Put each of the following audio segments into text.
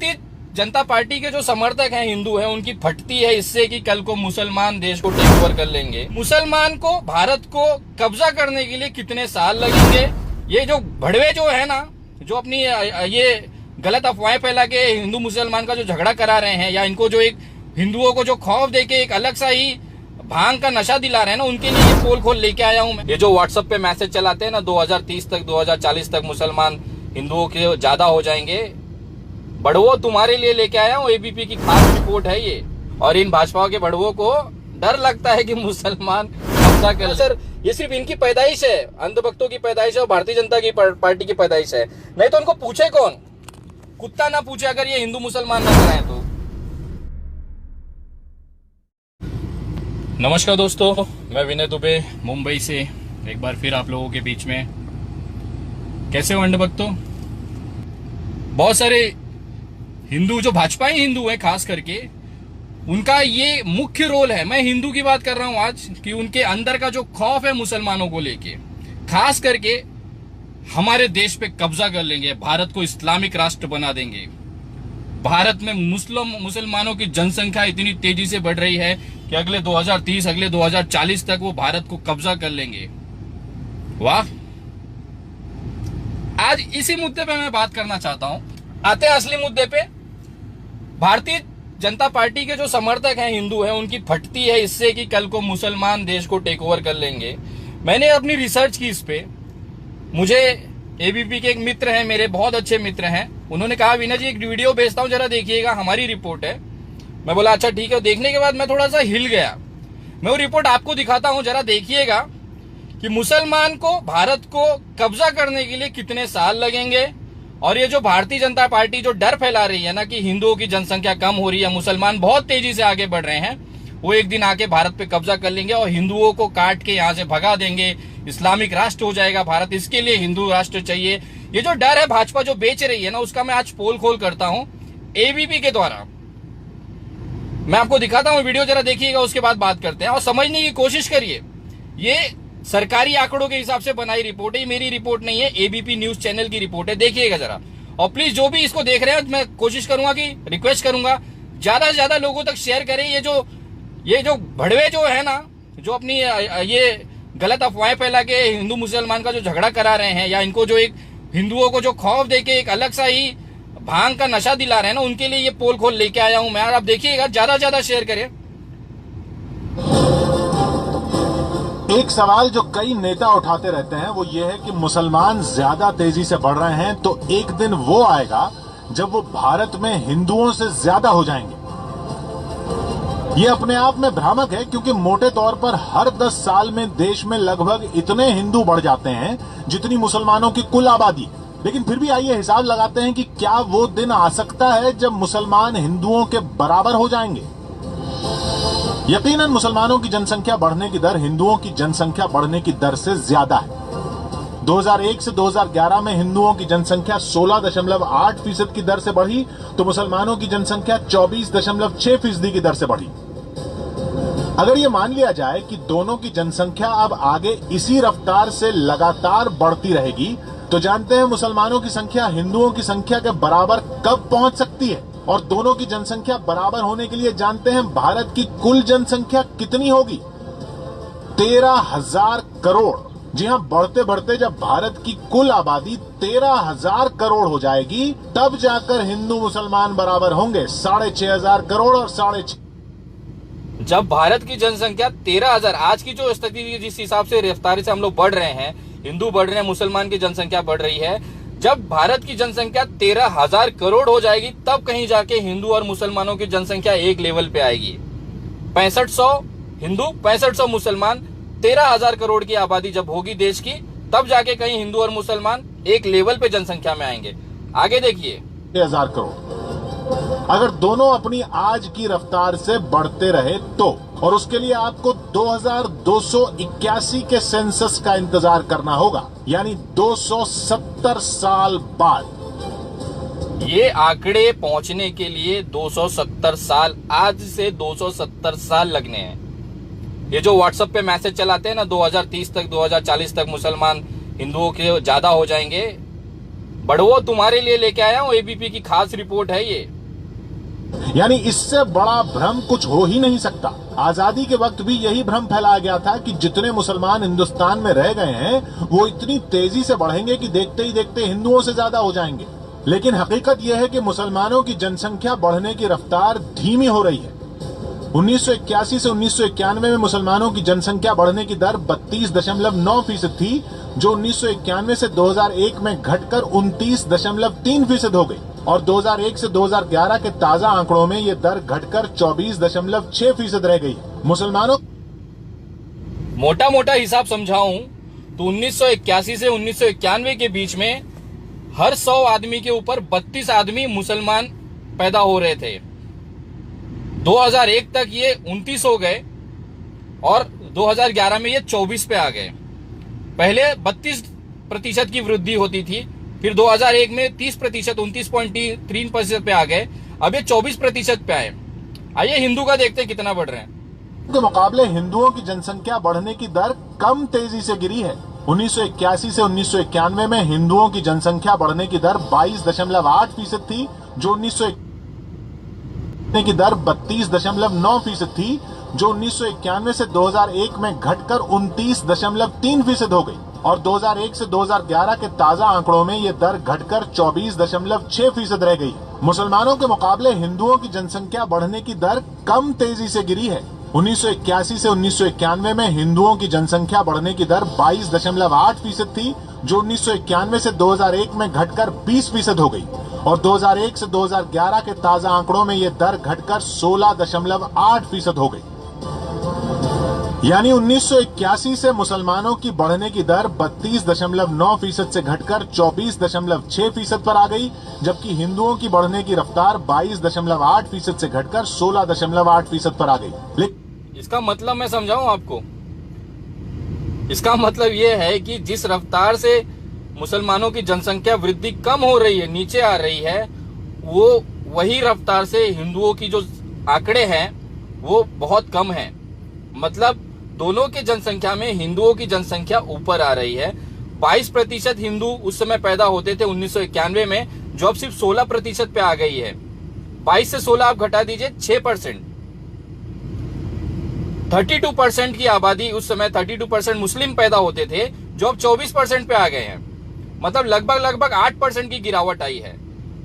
Bharatiya Janata party के जो समर्थक हैं, हिंदू हैं, उनकी फटती है इससे कि कल को मुसलमान देश को टेक ओवर कर लेंगे। मुसलमान को, भारत को कब्जा करने के लिए कितने साल लगेंगे। ये जो भड़वे जो है ना, जो अपनी ये गलत अफवाहें फैला के हिंदू मुसलमान का जो झगड़ा करा रहे हैं, या इनको जो एक हिंदुओं को जो खौफ देके एक अलग सा ही भांग का नशा दिला रहे हैं ना, उनके लिए पोल खोल लेके आया हूं मैं। ये जो व्हाट्सएप पे मैसेज चलाते हैं ना, 2030 तक 2040 तक मुसलमान हिंदुओं के ज्यादा हो जाएंगे, बड़वो तुम्हारे लिए लेके आया हूँ। एबीपी की खास रिपोर्ट है ये। और इन भाजपा के बड़वों को डर लगता है कि मुसलमान कब्जा कर। सर, ये सिर्फ इनकी पैदाइश है, अंधभक्तों की पैदाइश है और भारतीय जनता की पार्टी की पैदाइश है। नहीं तो उनको पूछे कौन? कुत्ता ना पूछे अगर ये हिंदू मुसलमान ना कराएं तो। नमस्कार दोस्तों, मैं विनय दुबे मुंबई से एक बार फिर आप लोगों के बीच में। कैसे हो अंधभक्तों? बहुत सारे हिंदू, जो भाजपाई हिंदू हैं खास करके, उनका ये मुख्य रोल है। मैं हिंदू की बात कर रहा हूं आज, कि उनके अंदर का जो खौफ है मुसलमानों को लेके, खास करके हमारे देश पे कब्जा कर लेंगे, भारत को इस्लामिक राष्ट्र बना देंगे। भारत में मुसलमानों की जनसंख्या इतनी तेजी से बढ़ रही है कि अगले 2030, अगले 2040 तक वो भारत को कब्जा कर लेंगे। वाह! आज इसी मुद्दे पे मैं बात करना चाहता हूं। आते हैं असली मुद्दे पे। भारतीय जनता पार्टी के जो समर्थक हैं, हिंदू हैं, उनकी फटती है इससे कि कल को मुसलमान देश को टेक ओवर कर लेंगे। मैंने अपनी रिसर्च की इस पे। मुझे एबीपी के एक मित्र हैं, मेरे बहुत अच्छे मित्र हैं, उन्होंने कहा विनय जी एक वीडियो भेजता हूं, जरा देखिएगा, हमारी रिपोर्ट है। मैं बोला अच्छा ठीक है। देखने के बाद मैं थोड़ा सा हिल गया। मैं वो रिपोर्ट आपको दिखाता हूं, जरा देखिएगा कि मुसलमान को, भारत को कब्जा करने के लिए कितने साल लगेंगे। और ये जो भारतीय जनता पार्टी जो डर फैला रही है ना कि हिंदुओं की जनसंख्या कम हो रही है, मुसलमान बहुत तेजी से आगे बढ़ रहे हैं, वो एक दिन आके भारत पे कब्जा कर लेंगे और हिंदुओं को काट के यहां से भगा देंगे, इस्लामिक राष्ट्र हो जाएगा भारत, इसके लिए हिंदू राष्ट्र चाहिए। ये जो डर है भाजपा जो बेच रही है ना, उसका मैं आज पोल खोल करता हूं एबीपी के द्वारा। मैं आपको दिखाता हूं वीडियो, जरा देखिएगा, उसके बाद बात करते हैं और समझने की कोशिश करिए। ये सरकारी आंकड़ों के हिसाब से बनाई रिपोर्ट है, मेरी रिपोर्ट नहीं है, एबीपी न्यूज चैनल की रिपोर्ट है। देखिएगा जरा, और प्लीज जो भी इसको देख रहे हैं, मैं कोशिश करूंगा कि रिक्वेस्ट करूंगा ज्यादा से ज्यादा लोगों तक शेयर करें। ये जो भड़वे जो है ना, जो अपनी ये गलत अफवाहें फैला के हिंदू मुसलमान का जो झगड़ा करा रहे हैं, या इनको जो एक हिंदुओं को जो खौफ देके एक अलग सा ही भांग का नशा दिला रहे हैं ना, उनके लिए ये पोल खोल लेके आया हूं मैं। आप देखिएगा, ज्यादा से ज्यादा शेयर करें। एक सवाल जो कई नेता उठाते रहते हैं वो ये है कि मुसलमान ज्यादा तेजी से बढ़ रहे हैं, तो एक दिन वो आएगा जब वो भारत में हिंदुओं से ज्यादा हो जाएंगे। ये अपने आप में भ्रामक है, क्योंकि मोटे तौर पर हर 10 साल में देश में लगभग इतने हिंदू बढ़ जाते हैं जितनी मुसलमानों की कुल आबादी। लेकिन फिर भी आइए हिसाब लगाते हैं कि क्या वो दिन आ सकता है जब मुसलमान हिंदुओं के बराबर हो जाएंगे। यकीनन मुसलमानों की जनसंख्या बढ़ने की दर हिंदुओं की जनसंख्या बढ़ने की दर से ज्यादा है। 2001 से 2011 में हिंदुओं की जनसंख्या 16.8% की दर से बढ़ी, तो मुसलमानों की जनसंख्या 24.6% की दर से बढ़ी। अगर ये मान लिया जाए कि दोनों की जनसंख्या अब आगे इसी रफ्तार से लगातार बढ़ती रहेगी, तो जानते हैं मुसलमानों की संख्या हिंदुओं की संख्या के बराबर कब पहुंच सकती है। और दोनों की जनसंख्या बराबर होने के लिए जानते हैं भारत की कुल जनसंख्या कितनी होगी? 13,000 करोड़। जी हां, बढ़ते बढ़ते जब भारत की कुल आबादी 13,000 करोड़ हो जाएगी, तब जाकर हिंदू मुसलमान बराबर होंगे। 6,500 करोड़ और 6,500। जब भारत की जनसंख्या 13,000, आज की जो स्थिति जिस हिसाब से रफ्तार से हम लोग बढ़ रहे हैं, हिंदू बढ़ रहे हैं, मुसलमान की जनसंख्या बढ़ रही है, जब भारत की जनसंख्या 13,000 करोड़ हो जाएगी, तब कहीं जाके हिंदू और मुसलमानों की जनसंख्या एक लेवल पे आएगी। 6500 हिंदू, 6500 मुसलमान, 13,000 करोड़ की आबादी जब होगी देश की, तब जाके कहीं हिंदू और मुसलमान एक लेवल पे जनसंख्या में आएंगे। आगे देखिए, 6,000 करोड़ अगर दोनों अपनी आज की रफ्तार से बढ़ते रहे तो, और उसके लिए आपको 2281 के सेंसस का इंतजार करना होगा, यानी 270 साल बाद। ये आंकड़े पहुंचने के लिए 270 साल, आज से 270 साल लगने हैं। ये जो व्हाट्सएप पे मैसेज चलाते हैं ना, 2030 तक 2040 तक मुसलमान हिंदुओं के ज्यादा हो जाएंगे, बड़वो तुम्हारे लिए लेके आया हूं, एबीपी की खास रिपोर्ट है ये। यानी इससे बड़ा भ्रम कुछ हो ही नहीं सकता। आजादी के वक्त भी यही भ्रम फैलाया गया था कि जितने मुसलमान हिंदुस्तान में रह गए हैं वो इतनी तेजी से बढ़ेंगे कि देखते ही देखते हिंदुओं से ज्यादा हो जाएंगे। लेकिन हकीकत यह है कि मुसलमानों की जनसंख्या बढ़ने की रफ्तार धीमी हो रही है। 1981 से 1991 में मुसलमानों की जनसंख्या बढ़ने की दर 32.9% थी, जो 1991 से 2001 में घटकर 29.3% हो गई और 2001 से 2011 के ताजा आंकड़ों में यह दर घटकर 24.6% रह गई। मुसलमानों मोटा मोटा हिसाब समझाऊं तो 1981 से 1991 के बीच में हर 100 आदमी के ऊपर 32 आदमी मुसलमान पैदा हो रहे थे। 2001 तक ये 29 हो गए और 2011 में ये 24 पे आ गए। पहले 32% की वृद्धि होती थी, फिर 2001 में 30%, 29.3% पे आ गए, अब ये 24% पे आए। आइए हिंदू का देखते हैं कितना बढ़ रहे हैं। के मुकाबले हिंदुओं की जनसंख्या बढ़ने की दर कम तेजी से गिरी है। 1981 से 1991 में हिंदुओं की जनसंख्या बढ़ने की दर 22.8% थी, जो 1991 की दर 32.9% थी, जो 1991 से 2001 में घटकर 29.3% हो गई और 2001 से 2011 के ताजा आंकड़ों में यह दर घटकर 24.6% रह गई। मुसलमानों के मुकाबले हिंदुओं की जनसंख्या बढ़ने की दर कम तेजी से गिरी है। 1981 से 1991 में हिंदुओं की जनसंख्या बढ़ने की दर 22.8% थी, जो 1991 से 2001 में घटकर 20% हो गई और 2001 से 2011 के ताजा आंकड़ों में यह दर घटकर 16.8% हो गई। यानी 1981 से मुसलमानों की बढ़ने की दर 32.9% से घटकर 24.6% पर आ गई, जबकि हिंदुओं की बढ़ने की रफ्तार 22.8% से घटकर 16.8% पर आ गई। इसका मतलब मैं समझाऊं आपको, इसका मतलब यह है कि जिस रफ्तार से मुसलमानों की जनसंख्या वृद्धि कम हो रही है, नीचे आ रही है, वो वही रफ्तार से हिंदुओं की जो आंकड़े हैं वो बहुत कम है। मतलब दोनों की जनसंख्या में हिंदुओं की जनसंख्या ऊपर आ रही है। 22% हिंदू उस समय पैदा होते थे 1991 में, जो अब सिर्फ 16% पे आ गई है। 22 से 16 आप घटा दीजिए 6%। 32% की आबादी, उस समय 32% मुस्लिम पैदा होते थे, जो अब 24% पे आ गए हैं। मतलब लगभग 8% की गिरावट आई है।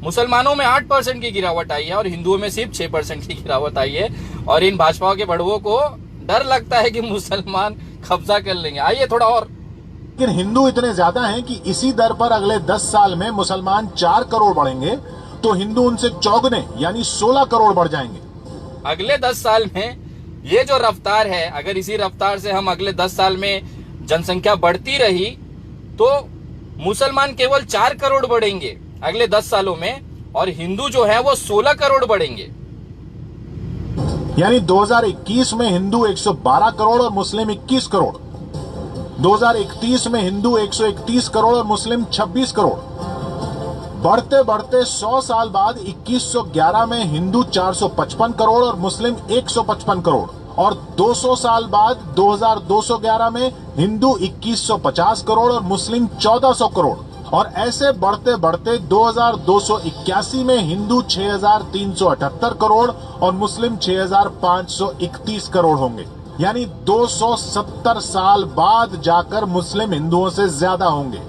मुसलमानों में 8% की गिरावट आई है और हिंदुओं में सिर्फ 6% की गिरावट आई है। और इन भाजपा के बड़वों को डर लगता है कि मुसलमान कब्जा कर लेंगे। आइए थोड़ा और। लेकिन हिंदू इतने ज्यादा हैं कि इसी दर पर अगले 10 साल में मुसलमान 4 करोड़ बढ़ेंगे तो हिंदू उनसे चौगुने यानी 16 करोड़ बढ़ जाएंगे। अगले 10 साल में ये जो रफ्तार है, अगर इसी रफ्तार से हम अगले 10 साल में जनसंख्या बढ़ती रही तो मुसलमान केवल 4 करोड़ बढ़ेंगे अगले 10 सालों में और हिंदू जो है वो 16 करोड़ बढ़ेंगे। यानी 2021 में हिंदू 112 करोड़ और मुस्लिम 21 करोड़, 2031 में हिंदू 131 करोड़ और मुस्लिम 26 करोड़। बढ़ते बढ़ते 100 साल बाद 2111 में हिंदू 455 करोड़ और मुस्लिम 155 करोड़ और 200 साल बाद 2211 में हिंदू 2150 करोड़ और मुस्लिम 1400 करोड़ और ऐसे बढ़ते बढ़ते 2281 में हिंदू 6378 करोड़ और मुस्लिम 6531 करोड़ होंगे। यानी 270 साल बाद जाकर मुस्लिम हिंदुओं से ज्यादा होंगे।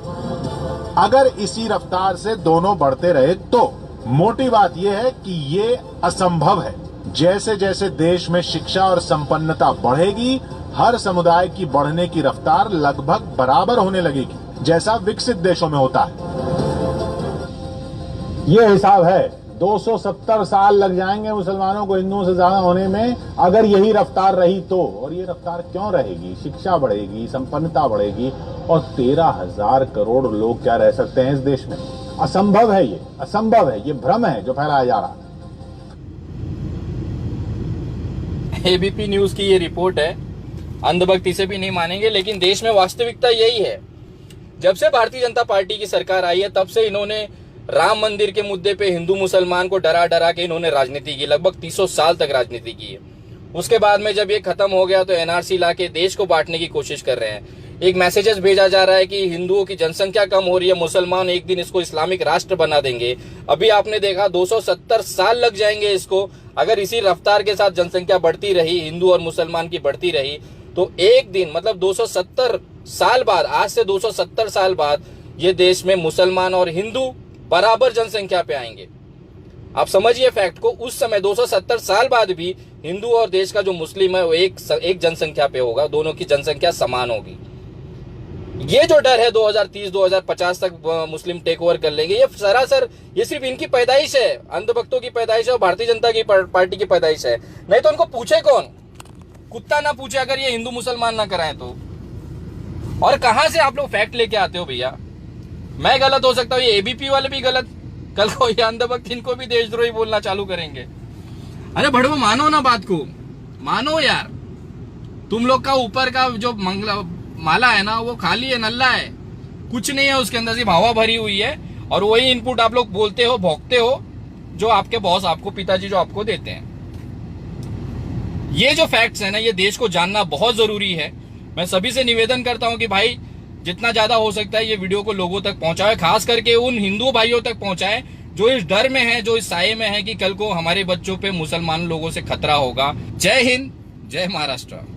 अगर इसी रफ्तार से दोनों बढ़ते रहे तो मोटी बात यह है कि ये असंभव है। जैसे जैसे देश में शिक्षा और संपन्नता बढ़ेगी, हर समुदाय की बढ़ने की रफ्तार लगभग बराबर होने लगेगी, जैसा विकसित देशों में होता है। ये हिसाब है। 270 साल लग जाएंगे मुसलमानों को हिंदुओं से ज्यादा होने में, अगर यही रफ्तार रही तो। और ये रफ्तार क्यों रहेगी? शिक्षा बढ़ेगी, संपन्नता बढ़ेगी और 13,000 करोड़ लोग क्या रह सकते हैं इस देश में? असंभव है, ये असंभव है, ये भ्रम है जो फैलाया जा रहा है। एबीपी न्यूज की ये रिपोर्ट है, अंधभक्ति से भी नहीं मानेंगे, लेकिन देश में वास्तविकता यही है। जब से भारतीय जनता पार्टी की सरकार आई है तब से इन्होंने राम मंदिर के मुद्दे पे हिंदू मुसलमान को डरा डरा के इन्होंने राजनीति की, लगभग 300 साल तक राजनीति की है। उसके बाद में जब ये खत्म हो गया तो एनआरसी ला के देश को बांटने की कोशिश कर रहे हैं। एक मैसेजेस भेजा जा रहा है कि हिंदुओं की जनसंख्या कम हो रही है, मुसलमान एक दिन इसको इस्लामिक राष्ट्र बना देंगे। अभी आपने देखा 270 साल लग जाएंगे इसको। अगर इसी रफ्तार के साथ जनसंख्या बढ़ती रही, हिंदू और मुसलमान की बढ़ती रही, तो एक दिन मतलब 270 साल बाद, आज से 270 साल बाद ये देश में मुसलमान और हिंदू बराबर जनसंख्या पे आएंगे। आप समझिए फैक्ट को, उस समय 270 साल बाद भी हिंदू और देश का जो मुस्लिम है वो एक जनसंख्या पे होगा, दोनों की जनसंख्या समान होगी। ये जो डर है 2030-2050 तक मुस्लिम टेक ओवर कर लेंगे, ये सरासर ये सिर्फ इनकी पैदाइश है, अंधभक्तों की पैदाइश है और भारतीय जनता की पार्टी की पैदाइश है। नहीं तो उनको पूछे कौन? कुत्ता ना पूछे अगर ये हिंदू मुसलमान ना कराएं तो। और कहां से आप लोग फैक्ट लेके आते हो भैया? मैं गलत हो सकता हूं, ये एबीपी वाले भी गलत, कल को ये अंधभक्त इनको भी देशद्रोही बोलना चालू करेंगे। अरे भड़वो मानो ना बात को, मानो यार। तुम लोग का ऊपर का जो माला है ना वो खाली है, नल्ला है, कुछ नहीं है उसके अंदर, सिर्फ हवा भरी हुई है। और वही इनपुट आप लोग बोलते हो, भौंकते हो, जो आपके बॉस आपको, पिताजी जो आपको देते हैं। ये जो फैक्ट्स है ना, ये देश को जानना बहुत जरूरी है। मैं सभी से निवेदन करता हूं कि भाई जितना ज्यादा हो सकता है ये वीडियो को लोगों तक पहुंचाए, खास करके उन हिंदू भाइयों तक पहुंचाए जो इस डर में है, जो इस साये में है कि कल को हमारे बच्चों पे मुसलमान लोगों से खतरा होगा। जय हिंद, जय महाराष्ट्र।